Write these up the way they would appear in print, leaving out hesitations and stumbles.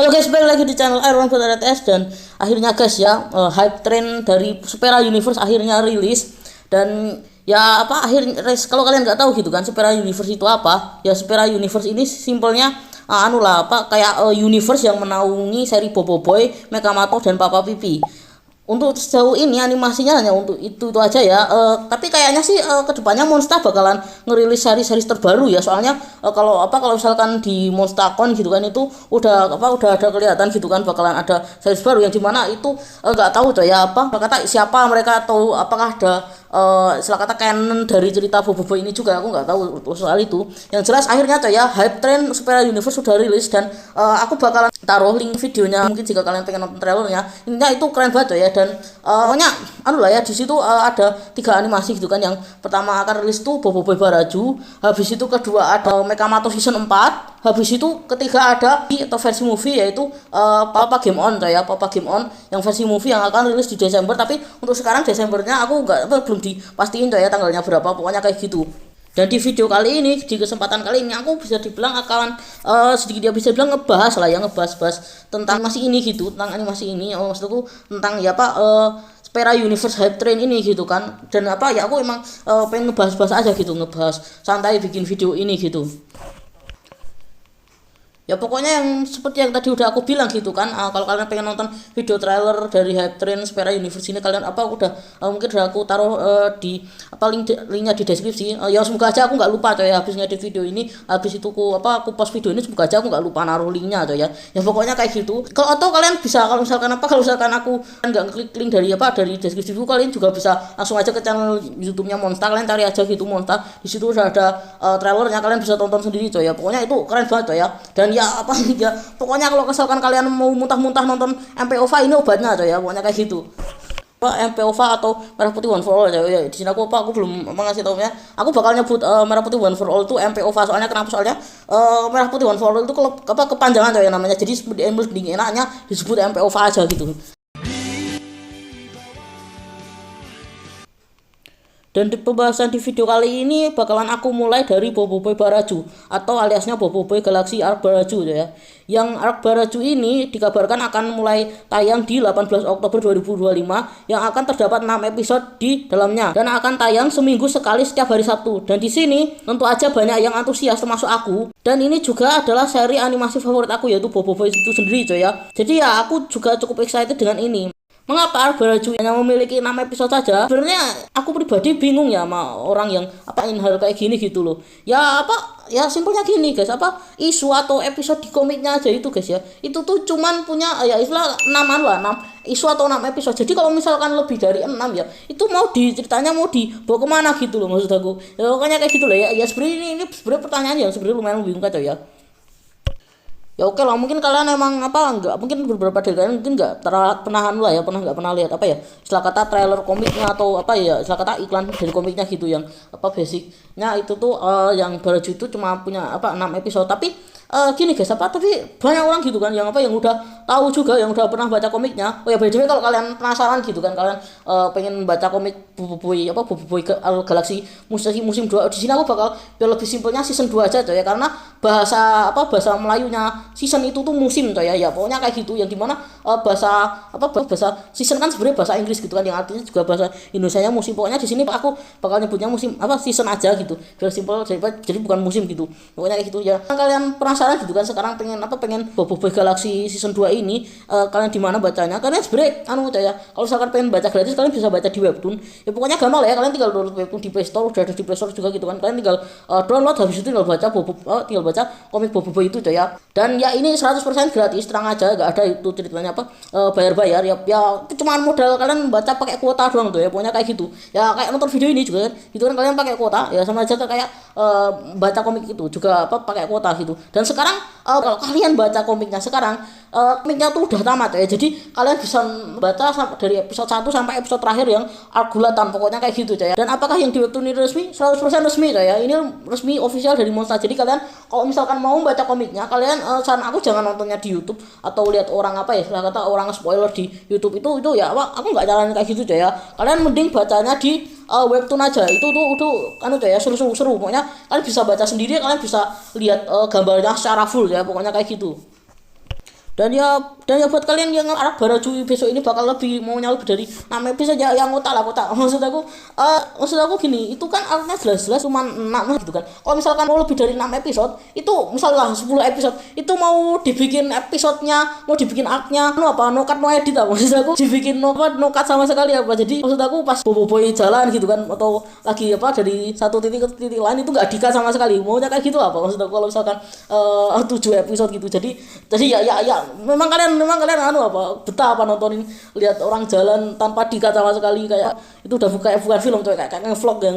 Halo guys, balik lagi di channel Iron RTS. Dan akhirnya guys ya, hype train dari Supera Universe akhirnya rilis. Dan ya apa akhirnya, kalau kalian nggak tahu gitu kan Supera Universe itu apa ya, Supera Universe ini simpelnya kayak universe yang menaungi seri Bobo Boy, Mekamato dan Papa Pipi. Untuk sejauh ini animasinya hanya untuk itu aja ya. Tapi kayaknya sih kedepannya Monster bakalan ngerilis seri-seri terbaru ya. Soalnya kalau misalkan di Monstercon gitu kan itu udah ada kelihatan gitu kan bakalan ada seri baru yang dimana itu nggak tahu tuh ya kata siapa mereka atau apakah ada istilah kata canon dari cerita Bobo Boy ini juga, aku nggak tahu soal itu. Yang jelas akhirnya tuh ya hype train Supera Universe sudah rilis. Dan aku bakalan taruh link videonya mungkin jika kalian pengen nonton trailernya. Intinya itu keren banget tuh ya. Dan pokoknya ya di situ ada 3 animasi gitu kan. Yang pertama akan rilis tuh Bobo Boy Baraju, habis itu kedua ada Mekamato season 4, habis itu ketiga ada atau versi movie yaitu Papa Game On tuh ya, Papa Game On yang versi movie yang akan rilis di Desember. Tapi untuk sekarang Desembernya aku belum dipastiin tuh ya tanggalnya berapa, pokoknya kayak gitu. Dan di video kali ini, di kesempatan kali ini aku bisa dibilang akan sedikit ya bisa bilang ngebahas tentang animasi ini gitu, tentang animasi ini. Maksudku tentang ya Supera Universe hype train ini gitu kan. Dan ya aku emang pengen ngebahas aja gitu, ngebahas santai bikin video ini gitu. Ya pokoknya yang seperti yang tadi udah aku bilang gitu kan. Kalau kalian pengen nonton video trailer dari hype train Supera Universe ini, kalian mungkin udah aku taruh di linknya di deskripsi. Ya semoga aja aku nggak lupa coy ya, habis ngedit video ini, habis itu aku post video ini, semoga aja aku nggak lupa naruh linknya coy ya. Ya pokoknya kayak gitu. Kalau kalian bisa, kalau misalkan aku nggak ngeklik link dari deskripsi video, kalian juga bisa langsung aja ke channel YouTube-nya Monster, kalian cari aja gitu Monster. Di situ udah ada trailernya, kalian bisa tonton sendiri coy ya. Pokoknya itu keren banget coy ya. Dan ya pokoknya kalau misalkan kalian mau muntah-muntah nonton MPOVA, ini obatnya coy ya, pokoknya kayak gitu. MPOVA atau Merah Putih One for All ya. Di sini aku belum mengasih tahu ya. Aku bakal nyebut Merah Putih One for All itu MPOVA. Soalnya Merah Putih One for All itu kepanjangan coy namanya. Jadi enaknya disebut MPOVA aja gitu. Dan di pembahasan di video kali ini bakalan aku mulai dari Bobo Boy Baraju atau aliasnya Bobo Boy Galaxy Arc Baraju ya. Yang Arc Baraju ini dikabarkan akan mulai tayang di 18 Oktober 2025 yang akan terdapat 6 episode di dalamnya dan akan tayang seminggu sekali setiap hari Sabtu. Dan di sini tentu aja banyak yang antusias termasuk aku. Dan ini juga adalah seri animasi favorit aku yaitu Bobo Boy itu sendiri coy ya. Jadi ya aku juga cukup excited dengan ini. Mengapa Arc Baraju hanya memiliki 6 episode saja? Sebenarnya aku pribadi bingung ya sama orang yang apain hal kayak gini gitu loh. Ya simpelnya gini guys, isu atau episode di komiknya aja itu guys ya. Itu tuh cuman punya ya istilah 6 isu atau 6 episode. Jadi kalau misalkan lebih dari 6 ya, itu ceritanya mau dibawa kemana gitu loh maksud aku. Ya pokoknya kayak gitu lah ya. Ya sebenarnya ini pertanyaan yang sebenarnya lumayan membingungkan coy ya. Ya oke lah, mungkin kalian emang mungkin beberapa dari kalian mungkin nggak pernah nggak pernah lihat istilah kata trailer komiknya atau istilah kata iklan dari komiknya gitu yang basicnya itu tuh yang Baraju itu cuma punya 6 episode. Tapi gini guys, tapi banyak orang gitu kan yang udah tahu juga, yang udah pernah baca komiknya. Oh ya by the way, kalau kalian penasaran gitu kan, kalian pengen baca komik Bobo Boy Galaxy musim 2, di sini aku bakal biar lebih simpelnya season 2 aja coy ya, karena bahasa Melayunya season itu tuh musim coy ya. Ya pokoknya kayak gitu, yang dimana bahasa season kan sebenarnya bahasa Inggris gitu kan, yang artinya juga bahasa Indonesianya musim. Pokoknya di sini aku bakal nyebutnya musim season aja gitu biar simpel, jadi bukan musim gitu. Pokoknya kayak gitu ya. Kalian penasaran gitu kan sekarang pengen Bobo Boy Galaxy season 2 ini, kalian di mana bacanya? Kalian sebenarnya ya, kalau misalkan pengen baca gratis kalian bisa baca di webtoon. Ya pokoknya gampang lah ya, kalian tinggal download webtoon di Play Store, udah ada di Play Store juga gitu kan. Kalian tinggal download, habis itu tinggal baca komik Bobo Boy itu coy ya. Dan ya ini 100% gratis, terang aja, gak ada itu ceritanya bayar-bayar ya. Itu cuma modal kalian baca pakai kuota doang tuh ya, pokoknya kayak gitu. Ya kayak nonton video ini juga kan, gitu kan, kalian pakai kuota ya, sama aja kayak baca komik itu juga pakai kuota gitu. Dan sekarang kalau kalian baca komiknya sekarang, komiknya tuh udah tamat ya. Jadi kalian bisa baca dari episode 1 sampai episode terakhir yang arc gulatan, pokoknya kayak gitu coy ya. Dan apakah yang di webtoon ini resmi? 100% resmi coy ya. Ini resmi official dari Monster. Jadi kalian kalau misalkan mau baca komiknya, kalian saran aku jangan nontonnya di YouTube atau lihat orang orang spoiler di YouTube itu ya aku nggak nyaranin kayak gitu coy ya. Kalian mending bacanya di webtoon aja. Itu coy ya, seru pokoknya. Kalian bisa baca sendiri, kalian bisa lihat gambarnya secara full ya, pokoknya kayak gitu. Dan ya buat kalian yang Arak Baraju besok ini bakal maunya lebih dari 6 episode ya, yang otak maksud aku gini, itu kan artinya jelas-jelas cuma 6 gitu kan. Kalau misalkan mau lebih dari 6 episode itu misalnya 10 episode itu mau dibikin episodenya, mau dibikin arc-nya no cut no edit apa, maksud aku dibikin no cut sama sekali apa. Jadi maksud aku pas boboiboy jalan gitu kan, atau lagi dari satu titik ke titik lain itu nggak di-cut sama sekali, maunya kayak gitu apa maksud aku. Kalau misalkan 7 episode gitu, jadi ya memang kalian betah apa nontonin lihat orang jalan tanpa dikat sama sekali, kayak itu udah bukan film tuh, kayak ngevlog dia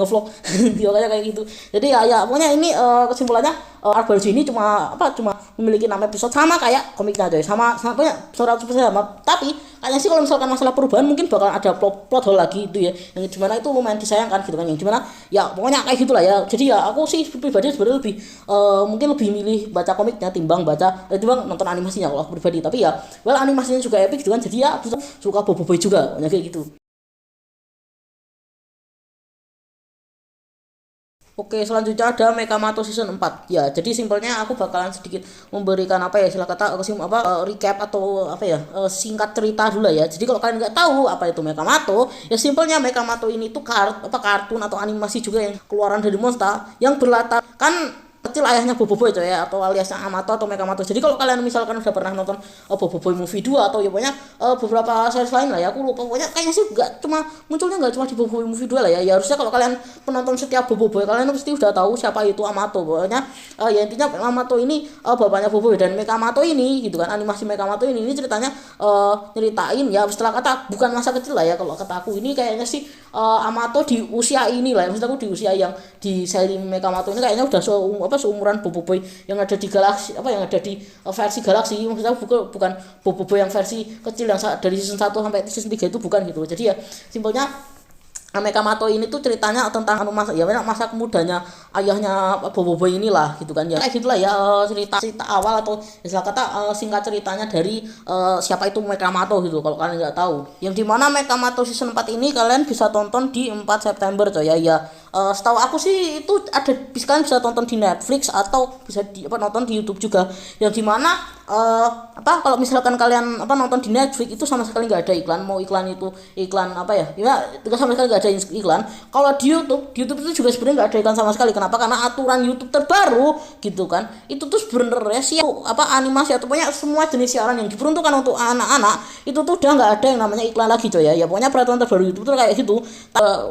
kayak gitu. Jadi ya pokoknya ini kesimpulannya, Arc Baraju ini cuma memiliki 6 episode sama kayak komiknya aja, sama punya 100% sama. Tapi kayaknya sih kalau misalkan masalah perubahan mungkin bakal ada plot hole lagi itu ya, yang dimana itu lumayan disayangkan gitu kan, yang dimana ya pokoknya kayak gitulah ya. Jadi ya aku sih pribadi sebenarnya mungkin lebih milih baca komiknya timbang nonton animasinya kalau aku pribadi. Tapi ya animasinya juga epic gitu kan, jadi ya suka boboiboy juga kayak gitu. Oke, selanjutnya ada Mekamato season 4. Ya, jadi simpelnya aku bakalan sedikit memberikan istilah kata recap atau singkat cerita dulu ya. Jadi kalau kalian nggak tahu apa itu Mekamato, ya simpelnya Mekamato ini tuh kartun atau animasi juga yang keluaran dari Monster, yang berlatar kan kecil ayahnya Boboiboy coy ya, atau aliasnya Amato atau Mekamato. Jadi kalau kalian misalkan udah pernah nonton Boboiboy movie 2 atau ya pokoknya beberapa series lain lah ya, aku lupa, pokoknya kayaknya sih nggak cuma di Boboiboy movie 2 lah ya. Ya harusnya kalau kalian penonton setiap Boboiboy, kalian pasti udah tahu siapa itu Amato. Pokoknya ya intinya Amato ini bapaknya Boboiboy, dan Mekamato ini gitu kan, animasi Mekamato ini ceritanya nyeritain ya setelah kata bukan masa kecil lah ya, kalau kata aku ini kayaknya sih Amato di usia ini lah ya, maksud aku di usia yang di seri Mekamato ini kayaknya udah seumuran Boboiboy yang ada di galaksi, yang ada di versi galaksi. Maksudnya bukan Boboiboy yang versi kecil yang dari season 1 sampai season 3 itu bukan gitu. Jadi ya simpelnya Mekamato ini tuh ceritanya tentang masa kemudanya ayahnya Boboiboy inilah gitu kan ya. Kayak gitulah ya cerita awal atau istilah kata singkat ceritanya dari siapa itu Mekamato gitu kalau kalian nggak tahu. Yang dimana Mekamato season 4 ini kalian bisa tonton di 4 September coy ya. Setahu aku sih itu kalian bisa tonton di Netflix atau bisa nonton di YouTube juga. Yang dimana kalau misalkan kalian nonton di Netflix itu sama sekali nggak ada iklan. Mau iklan itu iklan itu sama sekali nggak ada iklan. Kalau di YouTube itu juga sebenarnya nggak ada iklan sama sekali. Kenapa? Karena aturan YouTube terbaru gitu kan, itu tuh sebenarnya sih animasi atau pokoknya semua jenis siaran yang diperuntukkan untuk anak-anak itu tuh udah nggak ada yang namanya iklan lagi coy ya. Pokoknya peraturan terbaru YouTube tuh kayak gitu,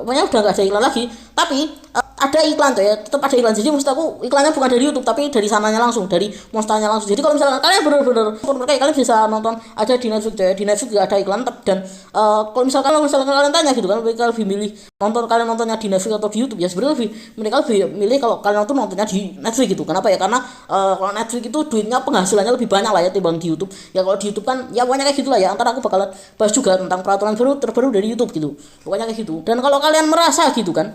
pokoknya udah nggak ada iklan lagi. Tapi ada iklan tuh ya, tetap ada iklan. Jadi maksud aku iklannya bukan dari YouTube tapi dari sananya langsung, dari monsternya langsung. Jadi kalau misalkan kalian bener-bener kalian bisa nonton aja di Netflix tuh ya. Di Netflix juga ada iklan dan kalau misalkan kalian tanya gitu kan, mereka lebih milih kalian nontonnya di Netflix atau di YouTube, ya sebenarnya mereka lebih milih kalau kalian nontonnya di Netflix gitu. Kenapa ya? Karena kalau Netflix itu duitnya penghasilannya lebih banyak lah ya timbang di YouTube. Ya kalau di YouTube kan ya pokoknya kayak gitulah ya. Antara aku bakalan bahas juga tentang peraturan terbaru dari YouTube gitu. Pokoknya kayak gitu. Dan kalau kalian merasa gitu kan,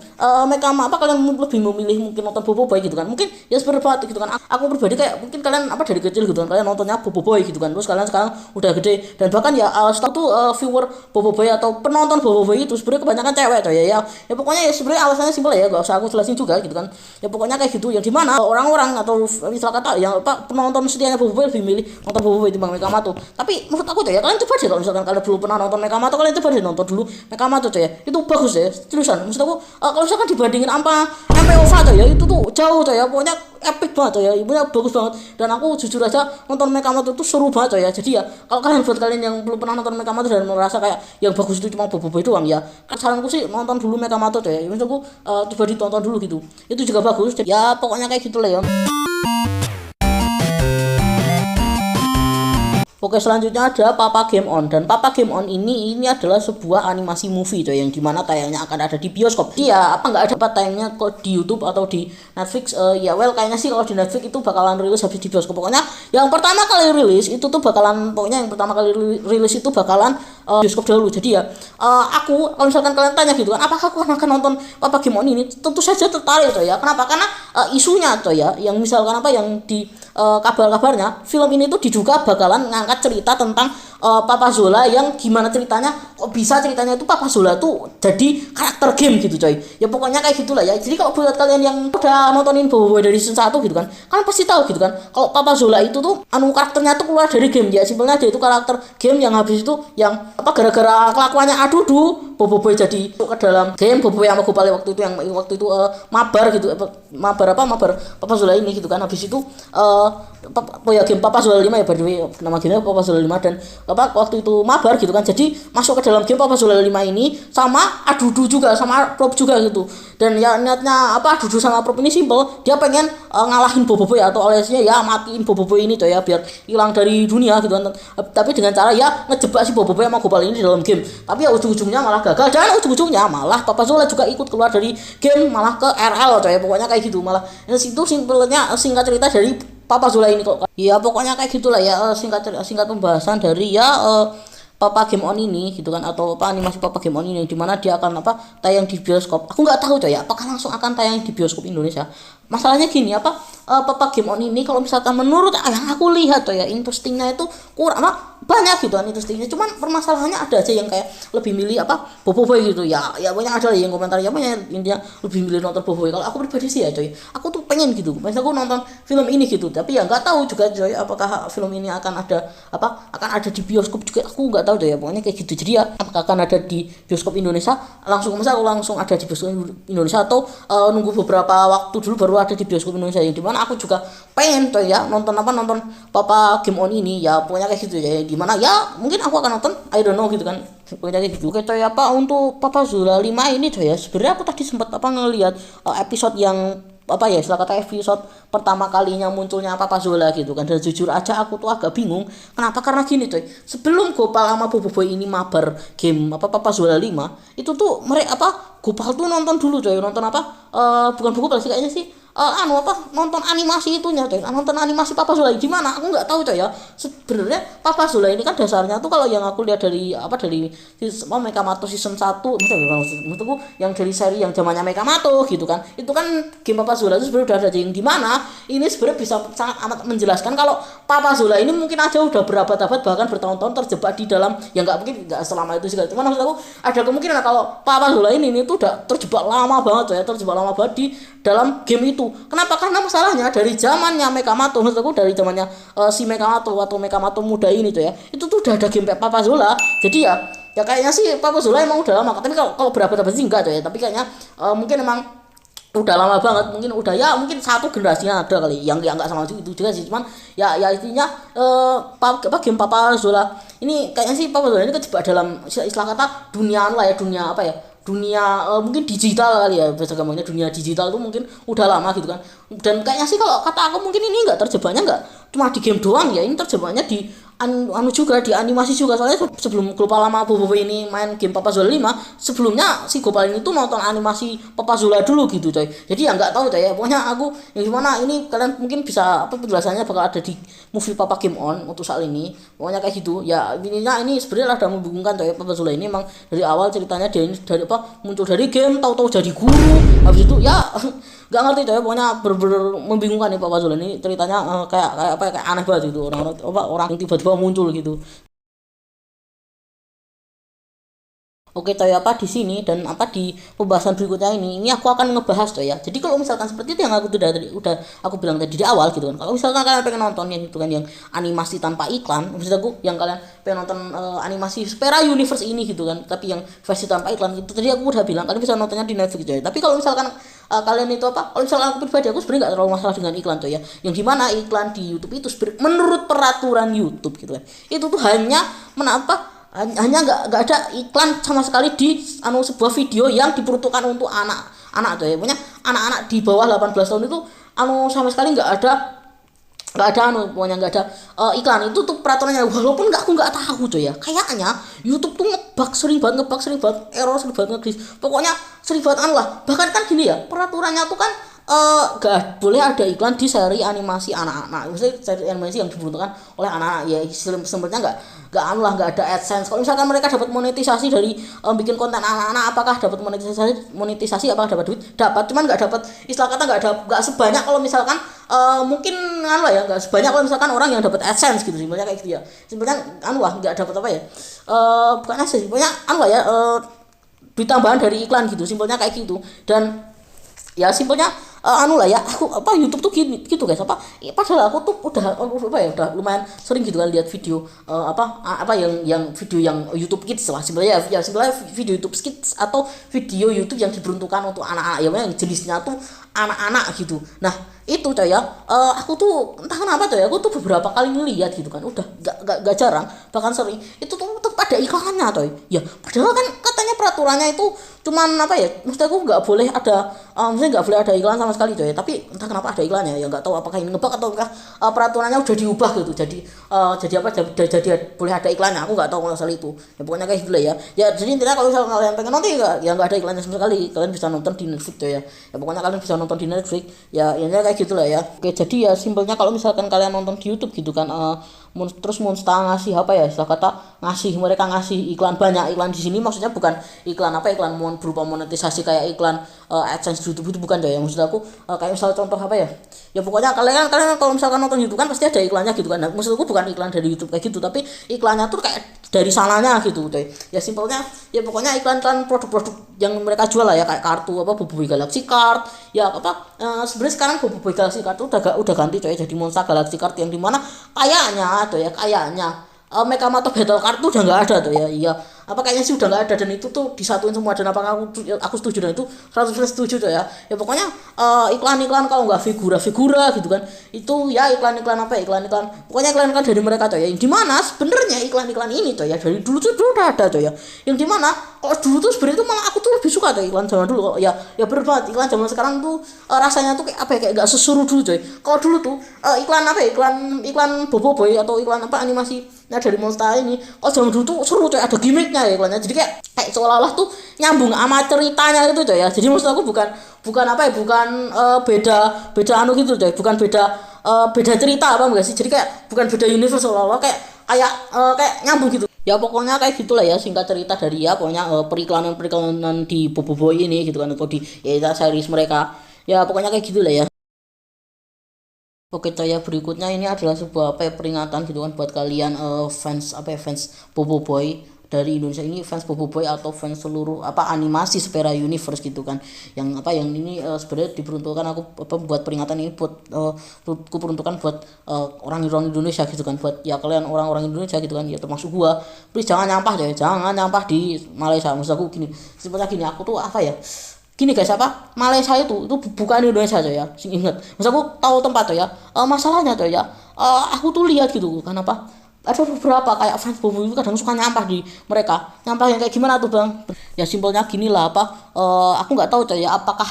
kalian lebih memilih mungkin nonton Boboiboy gitu kan, mungkin ya seperti gitu kan. Aku pribadi kayak mungkin kalian dari kecil gitu kan kalian nontonnya Boboiboy gitu kan, terus kalian sekarang udah gede dan bahkan ya setahu tuh viewer Boboiboy atau penonton Boboiboy itu sebenarnya kebanyakan cewek coy ya. Ya pokoknya ya sebenarnya alasannya simpel ya, gak usah aku jelasin juga gitu kan. Ya pokoknya kayak gitu, yang dimana orang-orang atau misalnya kata yang penonton setianya Boboiboy lebih milih nonton Boboiboy timbang Mekamato. Tapi menurut aku coy ya, kalian coba deh kalau misalkan kalian belum pernah nonton Mekamato, kalian coba deh nonton dulu Mekamato coy ya. Itu bagus ya, seriusan. Maksud aku kalau misalkan dibandingin MPOVA coy ya, itu tuh jauh coy ya, pokoknya epic banget coy ya, ibunya bagus banget. Dan aku jujur aja nonton Mekamato itu seru banget coy ya. Jadi ya kalau kalian yang belum pernah nonton Mekamato dan merasa kayak yang bagus itu cuma Boboiboy doang ya, kan saranku sih nonton dulu Mekamato coy ya. Maksud aku coba ditonton dulu gitu, itu juga bagus. Ya pokoknya kayak gitu lah ya. Oke, selanjutnya ada Papa Game On, dan Papa Game On ini adalah sebuah animasi movie coy, yang dimana tayangnya akan ada di bioskop. Dia nggak ada tayangnya kok di YouTube atau di Netflix. Kayaknya sih kalau di Netflix itu bakalan rilis habis di bioskop. Pokoknya yang pertama kali rilis itu tuh bakalan bioskop dahulu. Jadi ya aku kalau misalkan kalian tanya gitu kan, apakah aku akan nonton Papa Game On ini, tentu saja tertarik coy ya. Kenapa? Karena isunya coy ya, yang misalkan yang di kabar-kabarnya film ini tuh diduga bakalan ngangkat cerita tentang Papa Zola yang gimana ceritanya, kok bisa ceritanya itu Papa Zola tuh jadi karakter game gitu coy. Ya pokoknya kayak gitulah ya. Jadi kalau buat kalian yang udah nontonin Boboiboy dari season 1 gitu kan, kalian pasti tahu gitu kan kalau Papa Zola itu tuh karakternya tuh keluar dari game. Ya simpelnya dia itu karakter game yang habis itu yang gara-gara kelakuannya aduh Boboiboy jadi ke dalam game. Boboiboy sama Gopal waktu itu mabar gitu, mabar Papa Zola ini gitu kan. Habis itu game Papa Zola 5 ya, by the way nama gamenya Papa Zola 5, dan waktu itu mabar gitu kan, jadi masuk ke dalam game Papa Zola 5 ini sama Adudu juga, sama Prop juga gitu. Dan ya niatnya Adudu sama Prop ini simple, dia pengen ngalahin Boboiboy atau aliasnya ya matiin Boboiboy ini tuh ya, biar hilang dari dunia gitu kan. Tapi dengan cara ya ngejebak si Boboiboy sama Gopal ini di dalam game. Tapi ya ujung-ujungnya malah gagal, dan ujung-ujungnya malah Papa Zola juga ikut keluar dari game, malah ke RL coy. Pokoknya kayak gitu. Malah itu simpelnya singkat cerita dari Papa Zola ini kok. Ya pokoknya kayak gitulah ya, singkat pembahasan dari Papa Game On ini gitu kan, atau animasi Papa Game On ini, dimana dia akan tayang di bioskop. Aku nggak tahu coy ya apakah langsung akan tayang di bioskop Indonesia. Masalahnya gini Papa Game On ini kalau misalkan menurut yang aku lihat coy ya, interestingnya itu kurang banyak gitu kan interestingnya, cuman permasalahannya ada aja yang kayak lebih milih Boboiboy gitu ya banyak ada yang komentar ya banyak intinya lebih milih nonton Boboiboy. Kalau aku pribadi sih ya coy, aku tuh pengen gitu misalnya aku nonton film ini gitu, tapi ya nggak tahu juga coy apakah film ini akan ada di bioskop juga, aku nggak tahu coy ya. Pokoknya kayak gitu. Jadi ya apakah akan ada di bioskop Indonesia langsung ada di bioskop Indonesia, atau nunggu beberapa waktu dulu baru ada di bioskop Indonesia, yang dimana aku juga pengen coy ya nonton Papa Game On ini. Ya pokoknya kayak gitu ya, dimana ya mungkin aku akan nonton, I don't know gitu kan. Pokoknya kayak gitu. Oke coy untuk Papa Zola 5 ini coy ya, sebenarnya aku tadi sempat ngelihat episode yang istilah kata episode pertama kalinya munculnya Papa Zola gitu kan. Dan jujur aja aku tuh agak bingung kenapa, karena gini coy, sebelum Gopal sama Boboiboy ini mabar game Papa Zola 5 itu tuh mereka Gopal tuh nonton dulu coy, nonton bukan Gopal sih kayaknya sih nonton animasi itunya coy, nonton animasi Papa Zola. Gimana aku nggak tahu coy ya. Sebenarnya Papa Zola ini kan dasarnya tuh kalau yang aku lihat dari Mekamato season 1 maksudku yang dari seri yang zamannya Mekamato gitu kan, itu kan game Papa Zola itu sebenarnya udah ada yang dimana ini sebenarnya bisa sangat amat menjelaskan kalau Papa Zola ini mungkin aja udah berabad-abad bahkan bertahun-tahun terjebak di dalam, ya nggak selama itu sih, cuman maksud aku ada kemungkinan kalau Papa Zola ini tuh udah terjebak lama banget di dalam game itu. Kenapa? Karena masalahnya dari zamannya Mekamato, maksudku dari zamannya si Mekamato atau Mekamato muda ini tuh ya, itu tuh udah ada game Papa Zola. Jadi ya kayaknya sih Papa Zola emang udah lama, tapi kalau berapa sih enggak tuh ya, tapi kayaknya mungkin emang udah lama banget, mungkin satu generasinya ada kali yang nggak sama itu juga sih. Cuman ya intinya game Papa Zola ini kayaknya sih Papa Zola ini kejebak dalam istilah kata dunia mungkin digital kali ya, bahasa gampangnya dunia digital tuh mungkin udah lama gitu kan. Dan kayaknya sih kalau kata aku mungkin ini nggak terjebaknya nggak cuma di game doang ya, ini terjebaknya di juga di animasi juga. Soalnya sebelum Gopal lama Boboiboy ini main game Papa Zola 5, sebelumnya si Gopal ini tuh nonton animasi Papa Zola dulu gitu coy. Jadi ya nggak tahu coy ya, pokoknya aku yang gimana ini kalian mungkin bisa penjelasannya bakal ada di movie Papa Game On untuk saat ini. Pokoknya kayak gitu ya, intinya ini sebenarnya ada membingungkan coy. Papa Zola ini emang dari awal ceritanya dia ini dari muncul dari game, tahu-tahu jadi guru, habis itu ya nggak ngerti coy. Pokoknya bener-bener membingungkan nih Papa Zola ini ceritanya, kayak aneh banget gitu, orang yang tiba-tiba muncul gitu. Oke coy, di sini dan di pembahasan berikutnya ini aku akan ngebahas coy ya. Jadi kalau misalkan seperti itu yang aku udah aku bilang tadi di awal gitu kan. Kalau misalkan kalian pengen nonton yang itu kan yang animasi tanpa iklan, maksud aku yang kalian pengen nonton animasi Spera Universe ini gitu kan, tapi yang versi tanpa iklan itu tadi aku udah bilang kalian bisa nontonnya di Netflix coy. Tapi kalau misalkan kalian itu kalau misalkan aku pribadi, aku sebenarnya nggak terlalu masalah dengan iklan coy ya. Yang dimana iklan di YouTube itu menurut peraturan YouTube gitu kan, itu tuh hanya hanya nggak ada iklan sama sekali di sebuah video yang diperuntukkan untuk anak tuh ya. Punya anak-anak di bawah 18 tahun itu sama sekali pokoknya nggak ada iklan. Itu tuh peraturannya, walaupun aku nggak tahu tuh ya, kayaknya YouTube tuh sering banget error, sering banget nge-glitch, pokoknya sering banget lah. Bahkan kan gini ya, peraturannya tuh kan gak boleh ada iklan di seri animasi anak-anak, misalnya seri animasi yang diperuntukkan oleh anak-anak ya, sebenarnya nggak anu lah, nggak ada AdSense. Kalau misalkan mereka dapat monetisasi dari bikin konten anak-anak, apakah dapat monetisasi apakah dapat duit? Dapat, cuman nggak dapat, istilah kata nggak sebanyak kalau misalkan mungkin anu lah ya, nggak sebanyak kalau misalkan orang yang dapat AdSense gitu, simpelnya kayak gitu ya. Simpelnya anu lah, nggak dapat apa ya, bukan AdSense, simpelnya anu lah ya, duit tambahan dari iklan gitu, simpelnya kayak gitu. Dan ya simpelnya anu lah ya, aku apa YouTube tuh gini gitu guys, padahal aku tuh udah lumayan sering gitu kan lihat video yang video yang YouTube Kids lah, sebenarnya sebenarnya video YouTube Kids atau video YouTube yang diperuntukkan untuk anak-anak ya, yang jenisnya tuh anak-anak gitu. Nah itu coy ya, aku tuh entah kenapa coy, aku tuh beberapa kali ngeliat gitu kan, udah gak jarang, bahkan sering itu tuh tetap ada iklannya coy ya, padahal kan katanya peraturannya itu cuman apa ya, maksud aku nggak boleh ada maksudnya nggak boleh ada iklan sama sekali coy, tapi entah kenapa ada iklannya ya, nggak tahu apakah ini ngebug ataukah peraturannya udah diubah gitu, jadi apa, jadi boleh ada iklannya, aku nggak tahu kalau soal itu ya, pokoknya kayak gitu lah ya. Jadi intinya kalau misalnya kalian pengen nonton ya nggak ada iklannya sama sekali, kalian bisa nonton di Netflix coy ya, pokoknya kalian bisa nonton di Netflix ya, intinya kayak gitulah ya. Oke, jadi ya simpelnya kalau misalkan kalian nonton di YouTube gitu kan, terus Monster ngasih apa ya, istilah kata mereka ngasih iklan, banyak iklan di sini, maksudnya bukan iklan iklan berupa monetisasi kayak iklan AdSense YouTube itu bukan coy ya, maksud aku kayak misal contoh apa ya, ya pokoknya kalian kalau misalkan nonton YouTube kan pasti ada iklannya gitu kan. Nah, maksud aku bukan iklan dari YouTube kayak gitu, tapi iklannya tuh kayak dari sananya gitu coy ya, simpelnya ya pokoknya iklan produk-produk yang mereka jual lah ya, kayak kartu apa Boboiboy Galaxy Card ya, sebenarnya sekarang Boboiboy Galaxy Card udah ganti coy jadi Monster Galaxy Card, yang dimana kayaknya Mekamato Battle Card tuh udah nggak ada tuh ya, iya kayaknya sih udah nggak ada, dan itu tuh disatuin semua, dan apakah aku setuju, dan itu 100% setuju tuh ya. Pokoknya iklan-iklan kalau nggak figura gitu kan, itu ya iklan-iklan pokoknya iklan-iklan dari mereka tuh ya, yang dimana sebenarnya iklan-iklan ini tuh ya dari dulu udah ada tuh ya, yang dimana kalau dulu tuh sebenarnya tuh malah aku tuh lebih suka tuh iklan zaman dulu ya bener banget. Iklan zaman sekarang tuh rasanya tuh kayak kayak nggak sesuruh dulu coy. Kalau dulu tuh iklan Boboiboy atau iklan animasi dari Monster ini, zaman dulu tuh seru coy, ada gimmicknya ya iklannya, jadi kayak seolah-olah tuh nyambung sama ceritanya itu coy ya. Jadi maksud aku bukan beda anu gitu coy, bukan beda cerita enggak sih, jadi kayak bukan beda universe, seolah-olah kayak nyambung gitu ya. Pokoknya kayak gitulah ya, singkat cerita dari ya pokoknya periklanan di Boboiboy ini gitu kan, atau di ya series mereka ya, pokoknya kayak gitulah ya. Oke coy ya, berikutnya ini adalah sebuah peringatan gitu kan buat kalian fans Boboiboy dari Indonesia ini, fans Boboiboy atau fans seluruh animasi Spera Universe gitu kan, yang ini sebenarnya diperuntukkan aku buat peringatan ini buat aku peruntukan buat orang-orang Indonesia gitu kan, buat ya kalian orang-orang Indonesia gitu kan ya, termasuk gua. Please jangan nyampah di Malaysia. Maksud aku gini, sebenarnya gini, aku tuh gini guys, Malaysia itu bukan Indonesia aja ya, ingat. Maksud aku tahu tempat tuh ya, masalahnya tuh ya, aku tuh lihat gitu kan ada beberapa kayak fans Boboiboy itu kadang suka nyampah di mereka. Nyampah yang kayak gimana tuh bang? Ya simpelnya gini lah, aku nggak tahu tuh ya apakah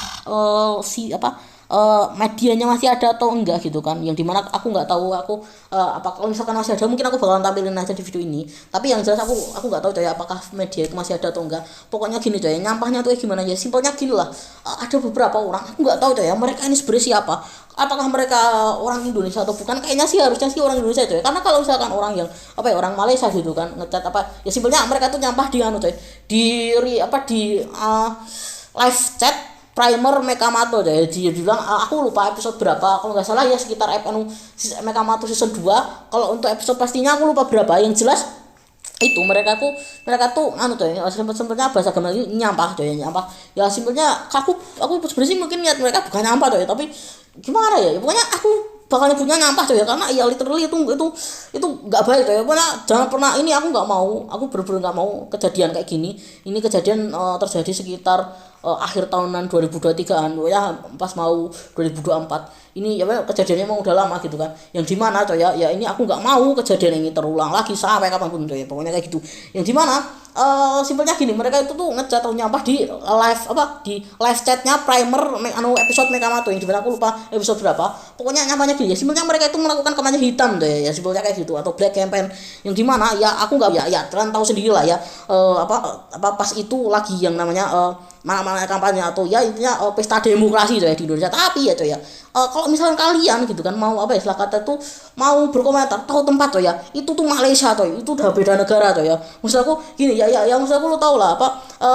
medianya masih ada atau enggak gitu kan, yang dimana aku nggak tahu apa kalau misalkan masih ada mungkin aku bakalan tampilin aja di video ini, tapi yang jelas aku nggak tahu coy apakah media itu masih ada atau enggak. Pokoknya gini coy, nyampahnya tuh gimana ya, simpelnya gini lah, ada beberapa orang aku nggak tahu coy ya mereka ini sebenarnya siapa, apakah mereka orang Indonesia atau bukan. Kayaknya sih harusnya sih orang Indonesia coy, karena kalau misalkan orang yang orang Malaysia gitu kan ngecat ya simpelnya mereka tuh nyampah di coy, di live chat primer Mekamato, jadi dia bilang aku lupa episode berapa, kalau nggak salah ya sekitar Mekamato season 2. Kalau untuk episode pastinya aku lupa berapa, yang jelas itu mereka tuh sempetnya bahasa gampang nyampah ya, simpelnya aku sebenarnya sih mungkin niat mereka bukan nyampah coy, tapi gimana ya, pokoknya aku bakal nyebutnya nyampah coy ya, karena ya literally itu nggak baik coy. Pokoknya jangan pernah, ini aku bener-bener nggak mau kejadian kayak gini. Ini kejadian terjadi sekitar akhir tahunan 2023an ya, pas mau 2024 ini ya, kejadiannya emang udah lama gitu kan, yang dimana coy ya ini aku nggak mau kejadian ini terulang lagi sampai kapanpun coy, pokoknya kayak gitu. Yang dimana simpelnya gini, mereka itu tuh ngecat atau nyampah di live chatnya primer episode Mekamato, yang dimana aku lupa episode berapa. Pokoknya nyampahnya gini ya, simpelnya mereka itu melakukan kampanye hitam deh ya, simpelnya kayak gitu, atau black campaign, yang dimana ya aku nggak ya kalian tahu sendiri lah ya, pas itu lagi yang namanya mana-mana kampanye atau ya intinya pesta demokrasi coy di Indonesia. Tapi ya coy ya, kalau misalkan kalian gitu kan mau apa ya istilah kata tuh mau berkomentar tahu tempat coy ya, itu tuh Malaysia coy, itu udah beda negara coy ya. Maksud aku gini ya maksud aku lu tau lah apa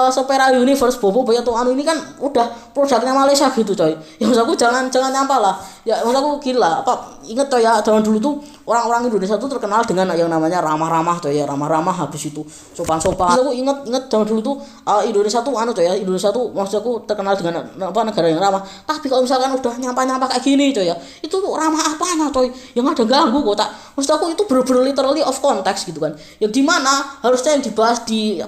Sepera Universe Boboiboy atau anu ini kan udah produknya Malaysia gitu coy. Ya maksud aku jangan nyampah lah. Ya maksud aku gila apa inget coy ya zaman dulu tuh orang-orang Indonesia tuh terkenal dengan yang namanya ramah-ramah coy ya, ramah-ramah habis itu sopan-sopan. Aku inget zaman dulu tuh Indonesia tuh anu coy ya, Indonesia tuh maksud aku terkenal dengan apa negara yang ramah. Tapi kalau misalkan udah nyampa-nyampa kayak gini coy ya, itu tuh ramah apanya coy? Yang ada ganggu kok tak. Maksud aku itu bener-bener literally off context gitu kan. Yang dimana harusnya yang dibahas di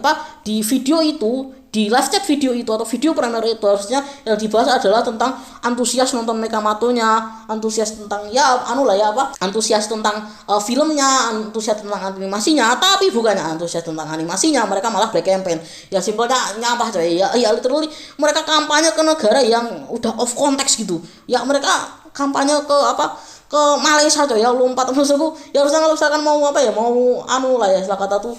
video itu, di live chat video itu atau video premier itu harusnya yang dibahas adalah tentang antusias nonton Mekamatonya, antusias tentang ya anu lah ya apa, antusias tentang filmnya, antusias tentang animasinya. Tapi bukannya antusias tentang animasinya, mereka malah black campaign. Ya simpelnya nyampah coy ya, literally mereka kampanye ke negara yang udah off context gitu ya. Mereka kampanye ke apa, ke Malaysia coy ya, lompat. Maksudku ya harusnya kalau misalkan mau apa ya, mau anu lah ya istilah kata tuh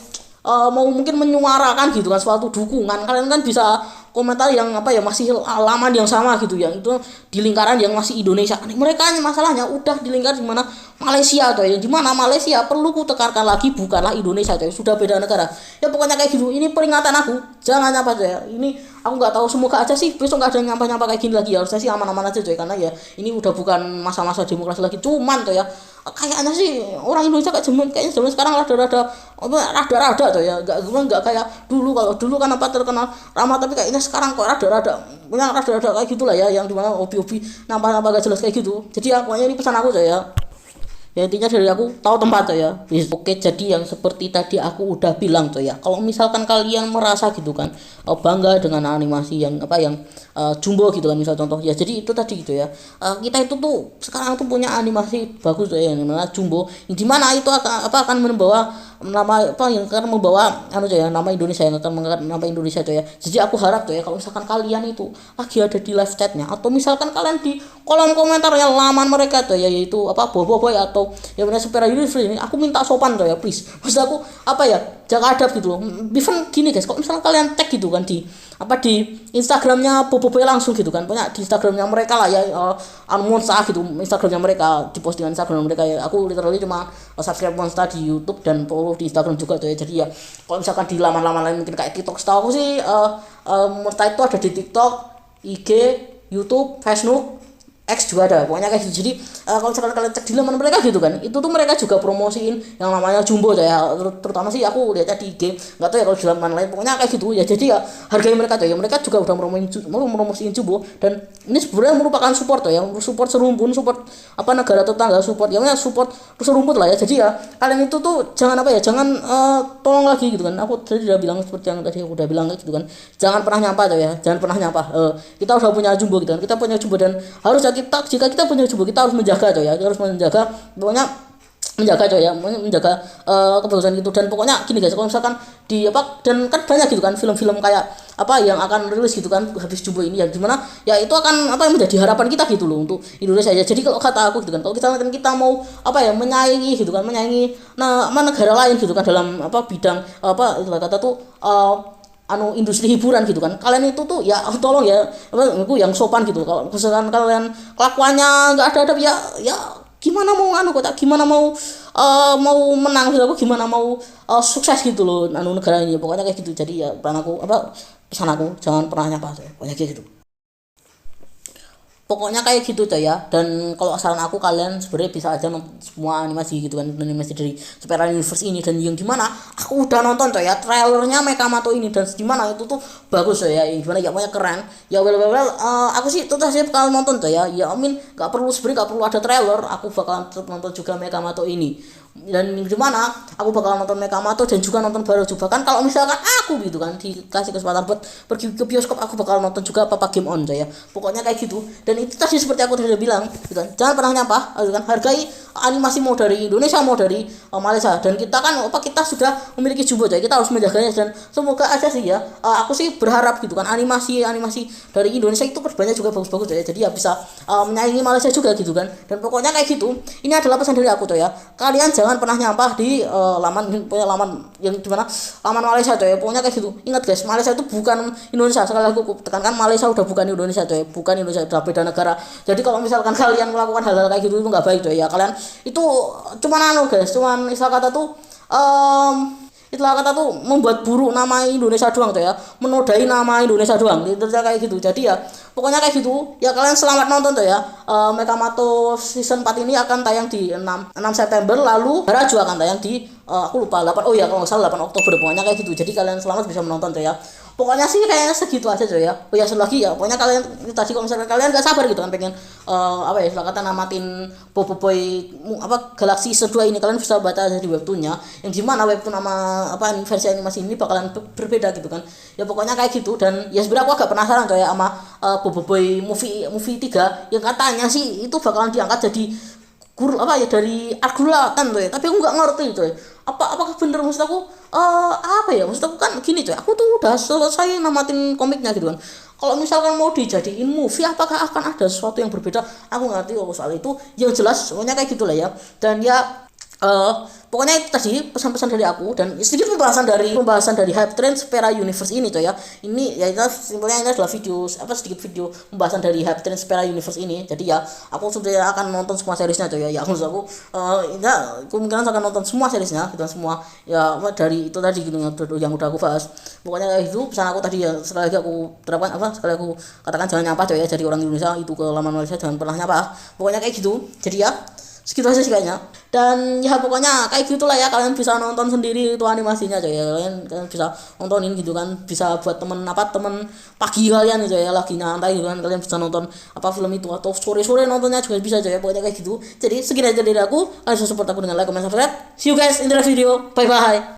mau mungkin menyuarakan gitu kan suatu dukungan, kalian kan bisa komentar yang apa ya masih alaman yang sama gitu yang itu di lingkaran yang masih Indonesia. Mereka masalahnya udah di lingkaran di mana Malaysia tuh yang di mana Malaysia perlu ku tekankan lagi bukanlah Indonesia tuh, sudah beda negara. Ya pokoknya kayak gitu. Ini peringatan aku, jangan nyapa ya. Ini aku nggak tahu, semoga aja sih besok nggak ada nyapa kayak gini lagi ya. Harusnya sih aman-aman aja coy, karena ya ini udah bukan masa-masa demokrasi lagi. Cuman tuh ya kayaknya sih orang Indonesia kayaknya zaman sekarang rada-rada tuh ya, nggak kayak dulu. Kalau dulu kan apa terkenal ramah, tapi kayaknya sekarang kok rada-rada kayak gitulah ya, yang dimana hobi-hobi nambah gak jelas kayak gitu. Jadi ya pokoknya ini pesan aku tuh ya. Ya intinya dari aku tahu tempat tuh ya. Oke, jadi yang seperti tadi aku udah bilang tuh ya, kalau misalkan kalian merasa gitu kan bangga dengan animasi yang apa yang jumbo gitu kan misal contoh ya, jadi itu tadi gitu ya, kita itu tuh sekarang tuh punya animasi bagus tuh ya, yang namanya jumbo, yang dimana itu akan membawa nama apa yang akan membawa nama Indonesia, yang akan mengangkat nama Indonesia tuh ya. Jadi aku harap tuh ya kalau misalkan kalian itu lagi ada di live chatnya atau misalkan kalian di kolom komentar yang laman mereka tuh ya, yaitu apa Boboiboy atau yang namanya Sepera Universe ini, aku minta sopan tuh ya please. Maksud aku apa ya, jaga adab gitu loh. Even gini guys, kalau misalkan kalian tag gitu kan di Instagramnya Boboiboy langsung gitu kan, punya di Instagramnya mereka lah ya, Monsta gitu Instagramnya mereka, di postingan Instagram mereka ya. Aku literally cuma subscribe Monsta di YouTube dan follow di Instagram juga tuh ya. Jadi ya kalau misalkan di laman-laman lain mungkin kayak TikTok, setahu aku sih Monsta itu ada di TikTok, IG, YouTube, Facebook, X juga ada, pokoknya kayak gitu. Jadi kalau misalkan kalian cek di laman mereka gitu kan, itu tuh mereka juga promosiin yang namanya jumbo ya, terutama sih aku lihatnya di IG, nggak tahu ya kalau di laman lain, pokoknya kayak gitu ya. Jadi ya hargai mereka tuh ya, mereka juga udah promosiin jumbo, dan ini sebenarnya merupakan support tuh ya, support serumpun, support apa negara tetangga, support ya, support serumput lah ya. Jadi ya kalian itu tuh jangan apa ya, jangan tolong lagi gitu kan. Aku tadi udah bilang seperti yang tadi aku udah bilang gitu kan, jangan pernah nyampah tuh ya, jangan pernah nyampah. Kita udah punya jumbo gitu kan, kita punya jumbo, dan harus jika kita punya jumbo, kita harus menjaga coy ya, harus menjaga, pokoknya menjaga coy ya, menjaga kebagusan gitu. Dan pokoknya gini guys, kalau misalkan di apa, dan kan banyak gitu kan film-film kayak apa yang akan rilis gitu kan habis jumbo ini, yang dimana ya itu akan apa yang menjadi harapan kita gitu loh untuk Indonesia ya. Jadi kalau kata aku gitu kan, kalau kita mau apa ya menyaingi gitu kan, menyaingi negara lain gitu kan dalam apa bidang apa kata tuh industri hiburan gitu kan, kalian itu tuh ya tolong ya yang sopan gitu. Kalau misalkan kalian kelakuannya nggak ada ya gimana mau gimana mau menang gitu, gimana mau sukses gitu loh negara ini. Pokoknya kayak gitu. Jadi ya pesan aku jangan pernah nyapa ya, pokoknya kayak gitu. Pokoknya kayak gitu coy ya. Dan kalau saran aku, kalian sebenarnya bisa aja nonton semua animasi gitu kan, animasi dari Sepera Universe ini, dan yang dimana aku udah nonton coy ya trailernya Mekamato ini, dan dimana itu tuh bagus coy ya, yang dimana ya pokoknya keren ya. Aku sih tetap sih bakal nonton coy ya. Ya nggak perlu ada trailer, aku bakalan nonton juga Mekamato ini. Dan dimana aku bakal nonton Mekamato dan juga nonton Barajo. Bahkan kalau misalkan aku gitu kan dikasih kesempatan buat pergi ke bioskop, aku bakal nonton juga Papa Game On coy ya. Pokoknya kayak gitu. Dan itu tadi seperti aku tadi bilang gitu kan, jangan pernah nyampah gitu kan, hargai animasi mau dari Indonesia mau dari Malaysia. Dan kita kan kita sudah memiliki jumbo coy, kita harus menjaganya. Dan semoga aja sih ya, aku sih berharap gitu kan animasi dari Indonesia itu banyak juga bagus-bagus coy ya. Jadi ya bisa menyaingi Malaysia juga gitu kan. Dan pokoknya kayak gitu. Ini adalah pesan dari aku coy ya, kalian jangan jangan pernah nyampah di laman yang dimana laman Malaysia coy, pokoknya kayak gitu. Ingat guys, Malaysia itu bukan Indonesia, sekali lagi aku tekankan, Malaysia udah bukan Indonesia coy, bukan Indonesia, udah beda negara. Jadi kalau misalkan kalian melakukan hal-hal kayak gitu itu nggak baik coy ya, kalian itu cuman guys, cuman istilah kata tuh itulah kata tuh membuat buruk nama Indonesia doang tuh ya, menodai nama Indonesia doang, itu kayak gitu. Jadi ya pokoknya kayak gitu ya, kalian selamat nonton tuh ya. Mekamato season 4 ini akan tayang di 6 September, lalu Baraju akan tayang di aku lupa 8, oh ya kalau nggak salah 8 Oktober, pokoknya kayak gitu. Jadi kalian selamat bisa menonton tuh ya. Pokoknya sih kayaknya segitu aja coy ya. Oh ya, satu lagi ya, pokoknya kalian tadi kalau misalkan kalian gak sabar gitu kan pengen apa ya, istilah kata namatin Boboiboy Galaxy Season 2 ini, kalian bisa baca aja di webtoonnya, yang dimana webtoon nama versi animasi ini bakalan berbeda gitu kan. Ya pokoknya kayak gitu. Dan ya sebenarnya aku agak penasaran coy ya sama Boboiboy movie 3 yang katanya sih itu bakalan diangkat jadi dari Argulatan tuh ya, tapi aku nggak ngerti tuh ya. Apakah bener, maksud aku maksud aku kan gini tuh, aku tuh udah selesai namatin komiknya gitu kan. Kalau misalkan mau dijadiin movie, apakah akan ada sesuatu yang berbeda, aku nggak ngerti soal itu. Yang jelas pokoknya kayak gitulah ya. Dan ya pokoknya itu tadi pesan-pesan dari aku, dan sedikit pembahasan dari Hype Train Spera Universe ini coy ya. Ini ya itu simpelnya ini adalah sedikit video pembahasan dari Hype Train Spera Universe ini. Jadi ya aku sudah akan nonton semua seriesnya coy ya. Ya maksud aku kemungkinan akan nonton semua seriesnya gitu, semua ya dari itu tadi gitu yang udah aku bahas. Pokoknya kayak itu pesan aku tadi ya. Sekali lagi aku terapkan sekali aku katakan, jangan nyampah coy ya, jadi orang Indonesia itu ke laman Malaysia jangan pernah nyampah. Pokoknya kayak gitu. Jadi ya segitu aja sih kayaknya. Dan ya pokoknya kayak gitulah ya, kalian bisa nonton sendiri itu animasinya coy ya. Kalian bisa nontonin gitu kan, bisa buat temen pagi kalian gitu ya, lagi nyantai gitu kan, kalian bisa nonton film itu, atau sore-sore nontonnya juga bisa coy ya. Pokoknya kayak gitu. Jadi segini aja dari aku. Kalian bisa support aku dengan like, comment, subscribe. See you guys in the next video. Bye bye.